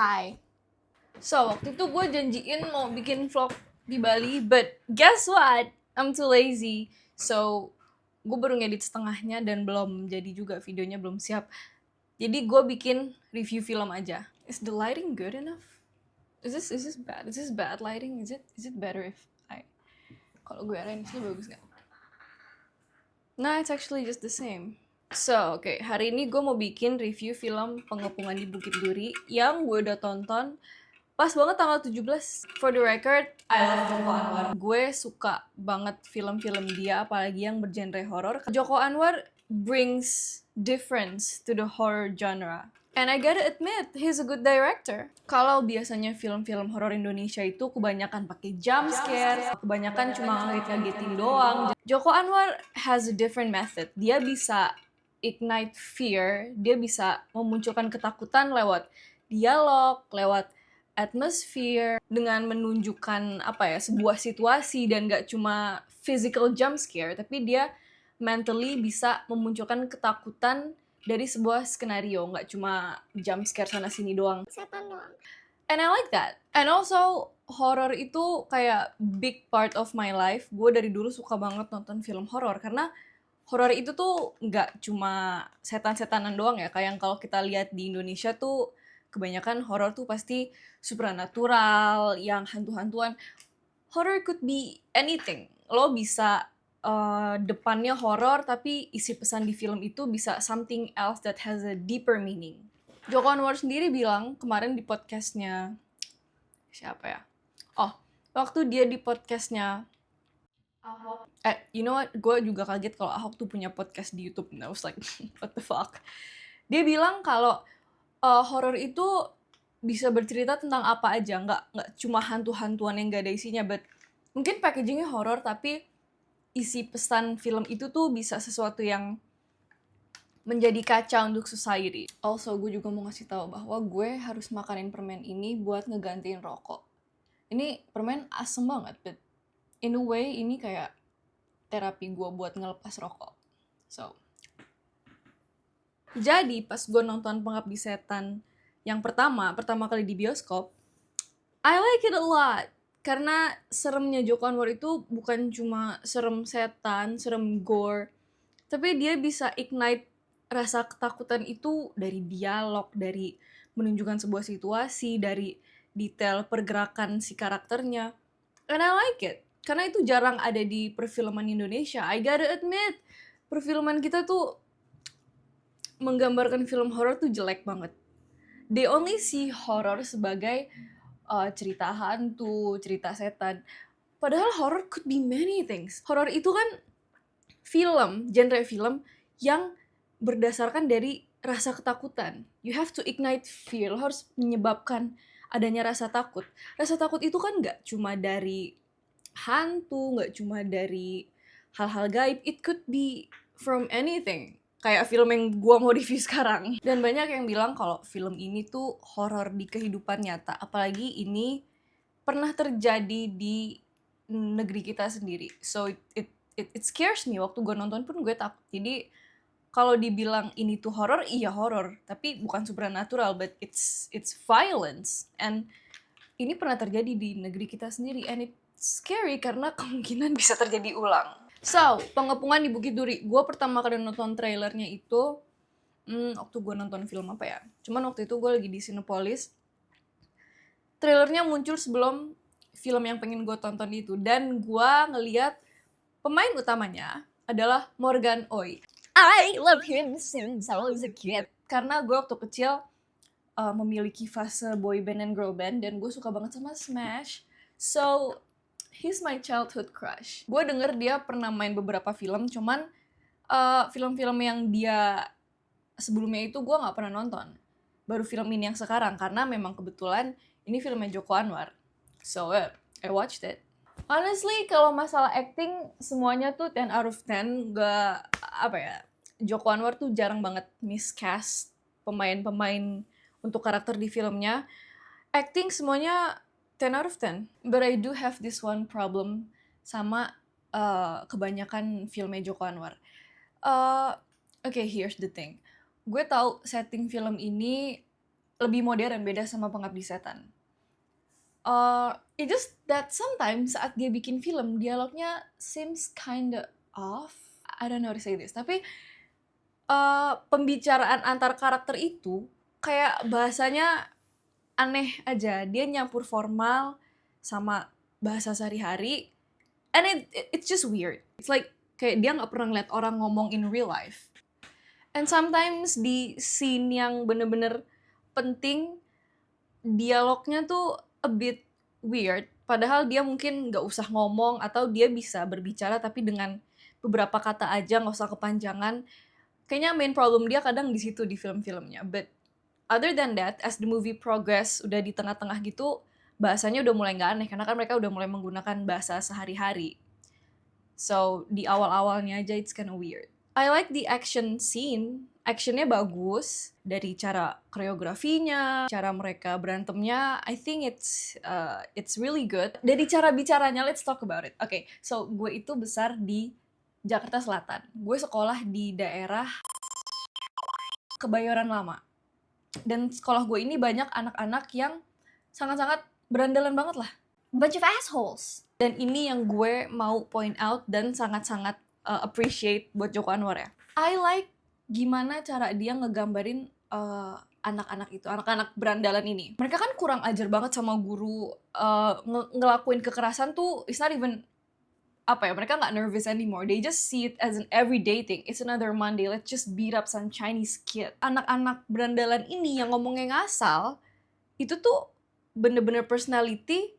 Hi. So, waktu itu gue janjiin mau bikin vlog di Bali, but guess what? I'm too lazy. So, gue baru ngedit setengahnya dan belum jadi juga, videonya belum siap. Jadi gue bikin review film aja. Is the lighting good enough? Is this bad? Is this bad lighting? Is it better if kalau gue arahin sini bagus nggak? Nah, it's actually just the same. So, oke, hari ini gue mau bikin review film Pengepungan di Bukit Duri yang gue udah tonton pas banget tanggal 17. For the record, I love Joko Anwar. Gue suka banget film-film dia, apalagi yang bergenre horor. Joko Anwar brings difference to the horror genre. And I gotta admit, he's a good director. Kalau biasanya film-film horor Indonesia itu kebanyakan pakai jump scare, kebanyakan cuma ngagetin doang. Joko Anwar has a different method. Dia bisa ignite fear, dia bisa memunculkan ketakutan lewat dialog, lewat atmosphere, dengan menunjukkan sebuah situasi dan gak cuma physical jump scare, tapi dia mentally bisa memunculkan ketakutan dari sebuah skenario, gak cuma jump scare sana sini doang. Setan doang. And I like that. And also, horror itu kayak big part of my life. Gue dari dulu suka banget nonton film horror, karena horor itu tuh nggak cuma setan-setanan doang ya, kayak yang kalau kita lihat di Indonesia tuh kebanyakan horor tuh pasti supernatural, yang hantu-hantuan. Horror could be anything. Lo bisa depannya horor tapi isi pesan di film itu bisa something else that has a deeper meaning. Joko Anwar sendiri bilang kemarin di podcastnya siapa ya? Oh, waktu dia di podcastnya Ahok. You know what? Gue juga kaget kalau Ahok tuh punya podcast di YouTube. And I was like, what the fuck? Dia bilang kalau horor itu bisa bercerita tentang apa aja, nggak cuma hantu-hantuan yang nggak ada isinya, but mungkin packagingnya horor tapi isi pesan film itu tuh bisa sesuatu yang menjadi kaca untuk society. Also, gue juga mau ngasih tahu bahwa gue harus makanin permen ini buat ngegantiin rokok. Ini permen asem banget, but in a way ini kayak terapi gue buat ngelepas rokok. So, jadi pas gue nonton Pengabdi Setan yang pertama kali di bioskop, I like it a lot. Karena seremnya Joko Anwar itu bukan cuma serem setan, serem gore, tapi dia bisa ignite rasa ketakutan itu dari dialog, dari menunjukkan sebuah situasi, dari detail pergerakan si karakternya. And I like it. Karena itu jarang ada di perfilman Indonesia. I gotta admit, perfilman kita tuh menggambarkan film horor tuh jelek banget. They only see horror sebagai cerita hantu, cerita setan. Padahal horror could be many things. Horror itu kan genre film yang berdasarkan dari rasa ketakutan. You have to ignite fear. Lo harus menyebabkan adanya rasa takut. Rasa takut itu kan gak cuma dari hantu, gak cuma dari hal-hal gaib. It could be from anything. Kayak film yang gua mau review sekarang. Dan banyak yang bilang kalau film ini tuh horor di kehidupan nyata. Apalagi ini pernah terjadi di negeri kita sendiri. So it scares me. Waktu gue nonton pun gue takut. Jadi kalau dibilang ini tuh horor, iya horor. Tapi bukan supernatural, but it's violence. And ini pernah terjadi di negeri kita sendiri. And it's scary karena kemungkinan bisa terjadi ulang. So, Pengepungan di Bukit Duri. Gue pertama kali nonton trailernya itu waktu gue nonton film apa ya? Cuman waktu itu gue lagi di Cinepolis. Trailernya muncul sebelum film yang pengen gue tonton itu. Dan gue ngeliat pemain utamanya adalah Morgan Oey. I love him since I was a kid. Karena gue waktu kecil memiliki fase boy band and girl band. Dan gue suka banget sama Smash. So, he's my childhood crush. Gue denger dia pernah main beberapa film, cuman film-film yang dia sebelumnya itu gue gak pernah nonton. Baru film ini yang sekarang, karena memang kebetulan ini filmnya Joko Anwar. So, I watched it. Honestly, kalau masalah acting, semuanya tuh 10 out of 10. Gak, Joko Anwar tuh jarang banget miscast pemain-pemain untuk karakter di filmnya. Acting semuanya 10 out of 10. But I do have this one problem sama kebanyakan filmnya Joko Anwar. Okay, here's the thing. Gue tahu setting film ini lebih modern, beda sama Pengabdi Setan. It just that sometimes saat dia bikin film, dialognya seems kinda off. I don't know how to say this, tapi pembicaraan antar karakter itu kayak bahasanya aneh aja. Dia nyampur formal sama bahasa sehari-hari, and it's just weird. It's like kayak dia nggak pernah ngeliat orang ngomong in real life. And sometimes di scene yang bener-bener penting, dialognya tuh a bit weird. Padahal dia mungkin nggak usah ngomong atau dia bisa berbicara tapi dengan beberapa kata aja, nggak usah kepanjangan. Kayaknya main problem dia kadang di situ di film-filmnya. But other than that, as the movie progress, udah di tengah-tengah gitu, bahasanya udah mulai nggak aneh karena kan mereka udah mulai menggunakan bahasa sehari-hari. So di awal-awalnya aja it's kinda weird. I like the action scene. Actionnya bagus, dari cara koreografinya, cara mereka berantemnya. I think it's really good. Dari cara bicaranya, let's talk about it. Okay, so gue itu besar di Jakarta Selatan. Gue sekolah di daerah Kebayoran Lama. Dan sekolah gue ini banyak anak-anak yang sangat-sangat berandalan banget lah. Bunch of assholes. Dan ini yang gue mau point out dan sangat-sangat appreciate buat Joko Anwar ya. I like gimana cara dia ngegambarin anak-anak itu, anak-anak berandalan ini. Mereka kan kurang ajar banget sama guru, ngelakuin kekerasan tuh, it's not even, mereka nggak nervous anymore. They just see it as an everyday thing. It's another Monday, let's just beat up some Chinese kid. Anak-anak berandalan ini yang ngomongnya ngasal, itu tuh bener-bener personality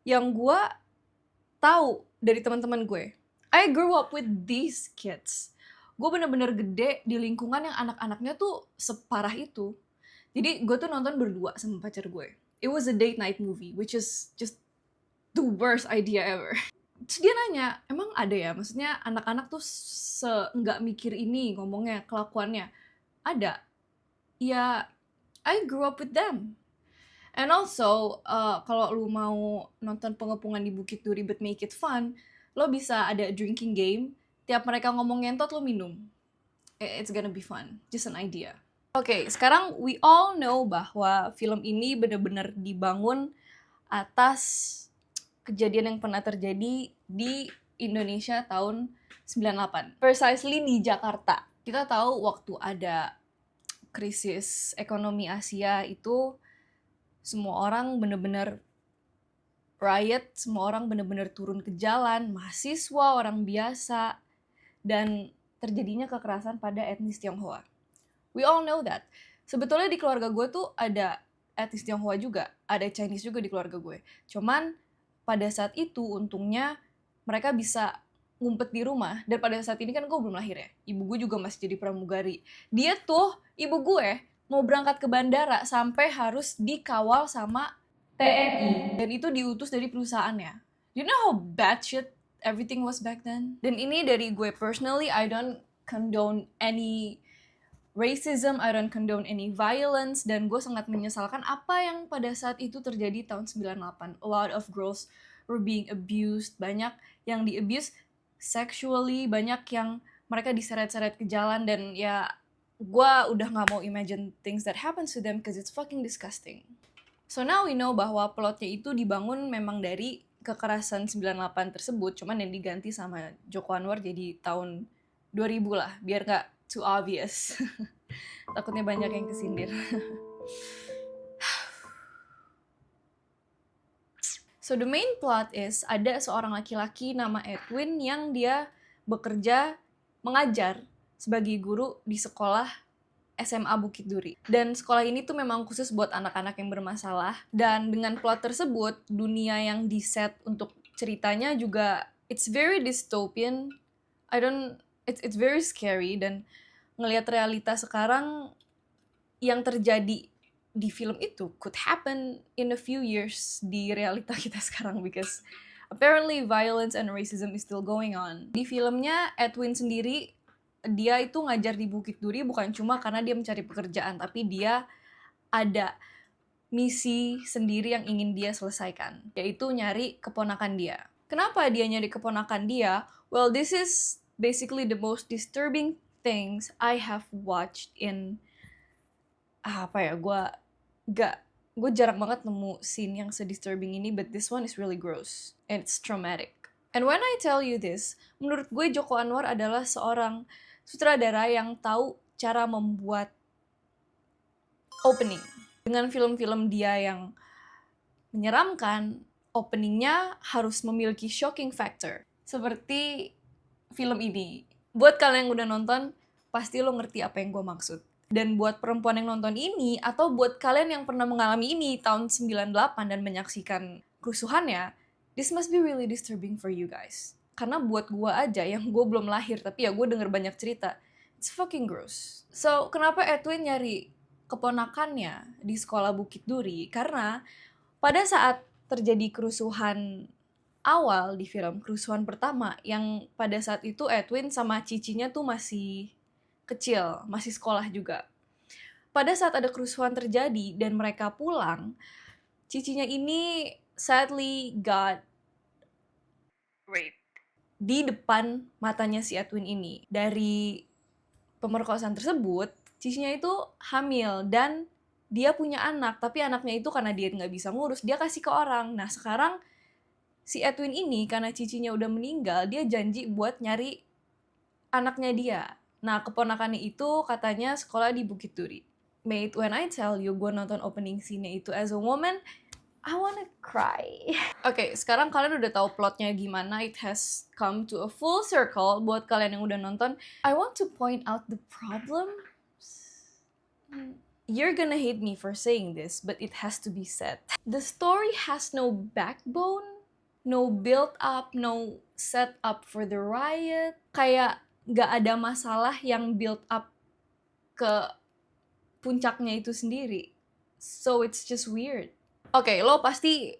yang gue tahu dari teman-teman gue. I grew up with these kids. Gue bener-bener gede di lingkungan yang anak-anaknya tuh separah itu. Jadi gue tuh nonton berdua sama pacar gue. It was a date night movie, which is just the worst idea ever. Terus dia nanya, emang ada ya? Maksudnya anak-anak tuh nggak mikir ini ngomongnya, kelakuannya. Ada. Ya, I grew up with them. And also, kalau lu mau nonton pengepungan di Bukit Duri but make it fun, lo bisa ada drinking game. Tiap mereka ngomong ngentot, lo minum. It's gonna be fun. Just an idea. Oke, sekarang we all know bahwa film ini benar-benar dibangun atas kejadian yang pernah terjadi di Indonesia tahun 98. Precisely di Jakarta. Kita tahu waktu ada krisis ekonomi Asia itu, semua orang benar-benar riot, semua orang benar-benar turun ke jalan, mahasiswa, orang biasa, dan terjadinya kekerasan pada etnis Tionghoa. We all know that. Sebetulnya di keluarga gue tuh ada etnis Tionghoa juga, ada Chinese juga di keluarga gue. Cuman pada saat itu untungnya mereka bisa ngumpet di rumah, dan pada saat ini kan gue belum lahir ya. Ibu gue juga masih jadi pramugari. Dia tuh, ibu gue mau berangkat ke bandara sampai harus dikawal sama TNI. Dan itu diutus dari perusahaannya. You know how bad shit everything was back then? Dan ini dari gue personally, I don't condone any racism, I don't condone any violence, dan gue sangat menyesalkan apa yang pada saat itu terjadi tahun 98. A lot of girls were being abused, banyak yang di-abuse sexually, banyak yang mereka diseret-seret ke jalan, dan ya gue udah gak mau imagine things that happens to them because it's fucking disgusting. So now we know bahwa plotnya itu dibangun memang dari kekerasan 98 tersebut, cuman yang diganti sama Joko Anwar jadi tahun 2000 lah, biar gak too obvious. Takutnya banyak yang kesindir. So the main plot is, ada seorang laki-laki nama Edwin yang dia bekerja mengajar sebagai guru di sekolah SMA Bukit Duri. Dan sekolah ini tuh memang khusus buat anak-anak yang bermasalah. Dan dengan plot tersebut, dunia yang di-set untuk ceritanya juga, it's very dystopian. It's very scary, dan ngelihat realita sekarang yang terjadi di film itu could happen in a few years di realita kita sekarang, because apparently violence and racism is still going on. Di filmnya, Edwin sendiri, dia itu ngajar di Bukit Duri bukan cuma karena dia mencari pekerjaan, tapi dia ada misi sendiri yang ingin dia selesaikan, yaitu nyari keponakan dia. Kenapa dia nyari keponakan dia? Well, this is basically the most disturbing things I have watched in gue gak, gue jarang banget nemu scene yang se-disturbing ini, but this one is really gross and it's traumatic. And when I tell you this, menurut gue Joko Anwar adalah seorang sutradara yang tahu cara membuat opening. Dengan film-film dia yang menyeramkan, openingnya harus memiliki shocking factor. Seperti film ini. Buat kalian yang udah nonton, pasti lo ngerti apa yang gue maksud. Dan buat perempuan yang nonton ini, atau buat kalian yang pernah mengalami ini tahun 98 dan menyaksikan kerusuhannya, this must be really disturbing for you guys. Karena buat gue aja, yang gue belum lahir, tapi ya gue denger banyak cerita, it's fucking gross. So, kenapa Edwin nyari keponakannya di sekolah Bukit Duri? Karena pada saat terjadi kerusuhan awal di film, kerusuhan pertama, yang pada saat itu Edwin sama cicinya tuh masih kecil, masih sekolah juga. Pada saat ada kerusuhan terjadi dan mereka pulang, cicinya ini sadly got raped di depan matanya si Edwin ini. Dari pemerkosaan tersebut, cicinya itu hamil dan dia punya anak, tapi anaknya itu karena dia nggak bisa ngurus, dia kasih ke orang. Nah sekarang si Edwin ini karena cicinya udah meninggal, dia janji buat nyari anaknya dia. Nah, keponakannya itu katanya sekolah di Bukit Duri. Mate, when I tell you gue nonton opening scene-nya itu as a woman, I wanna cry. Oke, sekarang kalian udah tahu plotnya gimana. It has come to a full circle buat kalian yang udah nonton. I want to point out the problem. You're gonna hate me for saying this, but it has to be said. The story has no backbone, no build up, no set up for the riot. Kayak gak ada masalah yang build up ke puncaknya itu sendiri. So it's just weird. Oke, lo pasti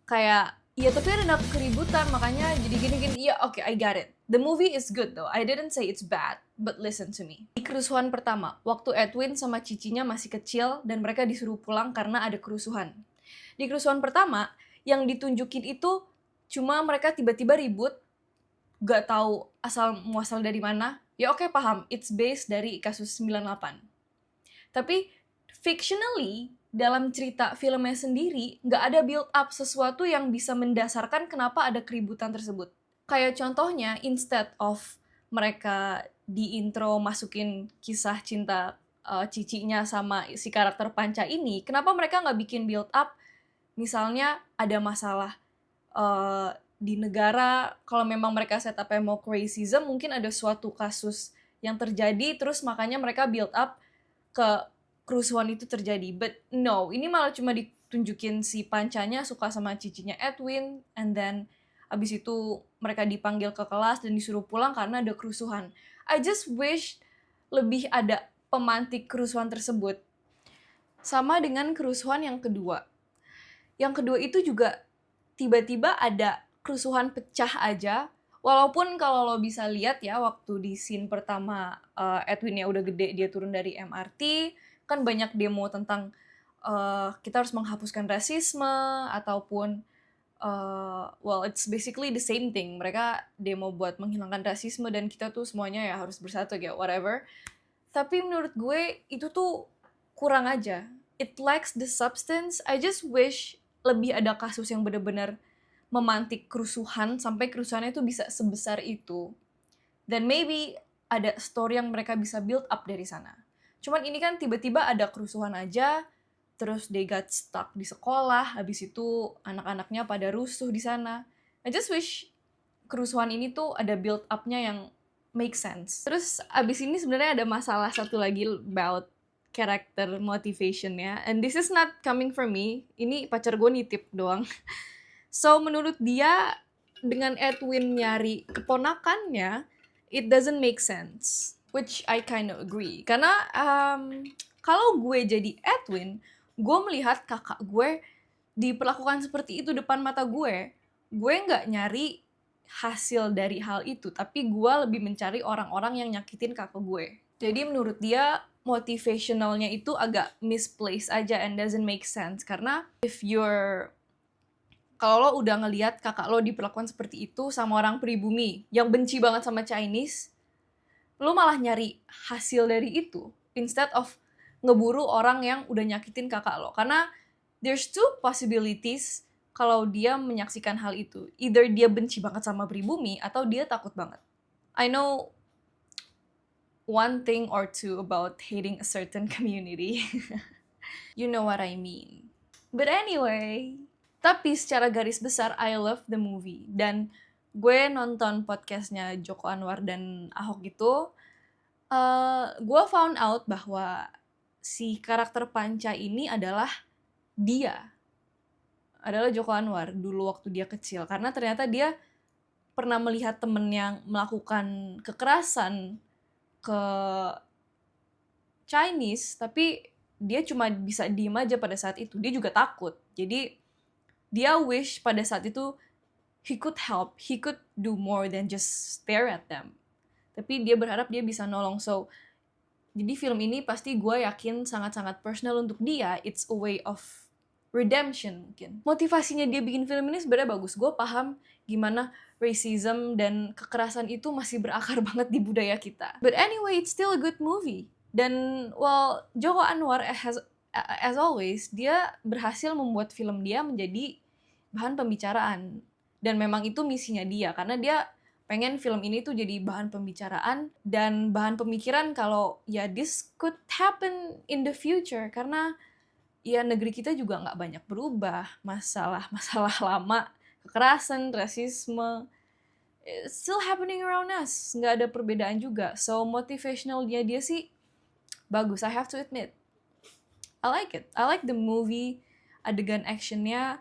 kayak, iya tapi ada keributan makanya jadi gini-gini. Iya, oke, I got it. The movie is good though. I didn't say it's bad, but listen to me. Di kerusuhan pertama, waktu Edwin sama cicinya masih kecil dan mereka disuruh pulang karena ada kerusuhan. Di kerusuhan pertama, yang ditunjukin itu cuma mereka tiba-tiba ribut, gak tahu asal muasal dari mana. Ya oke, paham, it's based dari kasus 98. Tapi fictionally, dalam cerita filmnya sendiri, gak ada build up sesuatu yang bisa mendasarkan kenapa ada keributan tersebut. Kayak contohnya, instead of mereka di intro masukin kisah cinta cicinya sama si karakter Panca ini, kenapa mereka gak bikin build up, misalnya ada masalah di negara, kalau memang mereka setupnya mau racism, mungkin ada suatu kasus yang terjadi, terus makanya mereka build up ke kerusuhan itu terjadi. But no, ini malah cuma ditunjukin si Pancanya suka sama cicinya Edwin, and then abis itu mereka dipanggil ke kelas dan disuruh pulang karena ada kerusuhan. I just wish lebih ada pemantik kerusuhan tersebut. Sama dengan kerusuhan yang kedua. Yang kedua itu juga tiba-tiba ada kerusuhan pecah aja. Walaupun kalau lo bisa lihat ya, waktu di scene pertama Edwinnya udah gede, dia turun dari MRT, kan banyak demo tentang kita harus menghapuskan rasisme, ataupun well, it's basically the same thing. Mereka demo buat menghilangkan rasisme dan kita tuh semuanya ya harus bersatu ya, whatever. Tapi menurut gue itu tuh kurang aja. It lacks the substance. I just wish lebih ada kasus yang benar-benar memantik kerusuhan sampai kerusuhannya itu bisa sebesar itu. Dan maybe ada story yang mereka bisa build up dari sana. Cuman ini kan tiba-tiba ada kerusuhan aja, terus they got stuck di sekolah, habis itu anak-anaknya pada rusuh di sana. I just wish kerusuhan ini tuh ada build up-nya yang make sense. Terus abis ini sebenarnya ada masalah satu lagi about character motivation ya. And this is not coming from me, ini pacar gue nitip doang. So menurut dia, dengan Edwin nyari keponakannya, it doesn't make sense. Which I kind of agree. Karena kalau gue jadi Edwin, gue melihat kakak gue diperlakukan seperti itu depan mata gue nggak nyari hasil dari hal itu, tapi gue lebih mencari orang-orang yang nyakitin kakak gue. Jadi menurut dia, motivationalnya itu agak misplaced aja and doesn't make sense. Karena kalau lo udah ngelihat kakak lo diperlakukan seperti itu sama orang pribumi yang benci banget sama Chinese, lo malah nyari hasil dari itu instead of ngeburu orang yang udah nyakitin kakak lo. Karena there's two possibilities kalau dia menyaksikan hal itu. Either dia benci banget sama pribumi atau dia takut banget. I know one thing or two about hating a certain community. You know what I mean. But anyway, tapi secara garis besar I love the movie. Dan gue nonton podcastnya Joko Anwar dan Ahok gitu, gue found out bahwa si karakter Panca ini adalah Joko Anwar dulu waktu dia kecil. Karena ternyata dia pernah melihat temen yang melakukan kekerasan ke Chinese, tapi dia cuma bisa diem aja pada saat itu. Dia juga takut. Jadi dia wish pada saat itu he could help, he could do more than just stare at them. Tapi dia berharap dia bisa nolong. So, jadi film ini pasti gue yakin sangat-sangat personal untuk dia. It's a way of redemption mungkin. Motivasinya dia bikin film ini sebenarnya bagus. Gue paham gimana racism dan kekerasan itu masih berakar banget di budaya kita. But anyway, it's still a good movie. Dan well, Joko Anwar as always, dia berhasil membuat film dia menjadi bahan pembicaraan. Dan memang itu misinya dia, karena dia pengen film ini tuh jadi bahan pembicaraan dan bahan pemikiran kalau ya this could happen in the future. Karena ya negeri kita juga nggak banyak berubah. Masalah-masalah lama, kekerasan, rasisme, it's still happening around us. Nggak ada perbedaan juga. So motivationalnya dia sih bagus, I have to admit. I like it. I like the movie. Adegan actionnya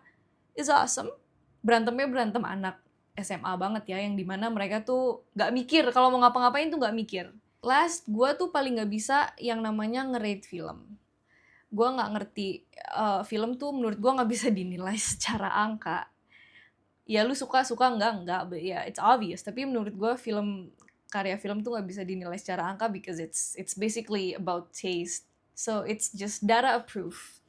is awesome. Berantemnya berantem anak SMA banget ya, yang dimana mereka tuh gak mikir, kalau mau ngapa-ngapain tuh gak mikir. Last, gue tuh paling gak bisa yang namanya nge-rate film. Gue gak ngerti, film tuh menurut gue gak bisa dinilai secara angka. Ya lu suka enggak, but yeah, it's obvious. Tapi menurut gue karya film tuh gak bisa dinilai secara angka because it's basically about taste. So it's just data approved.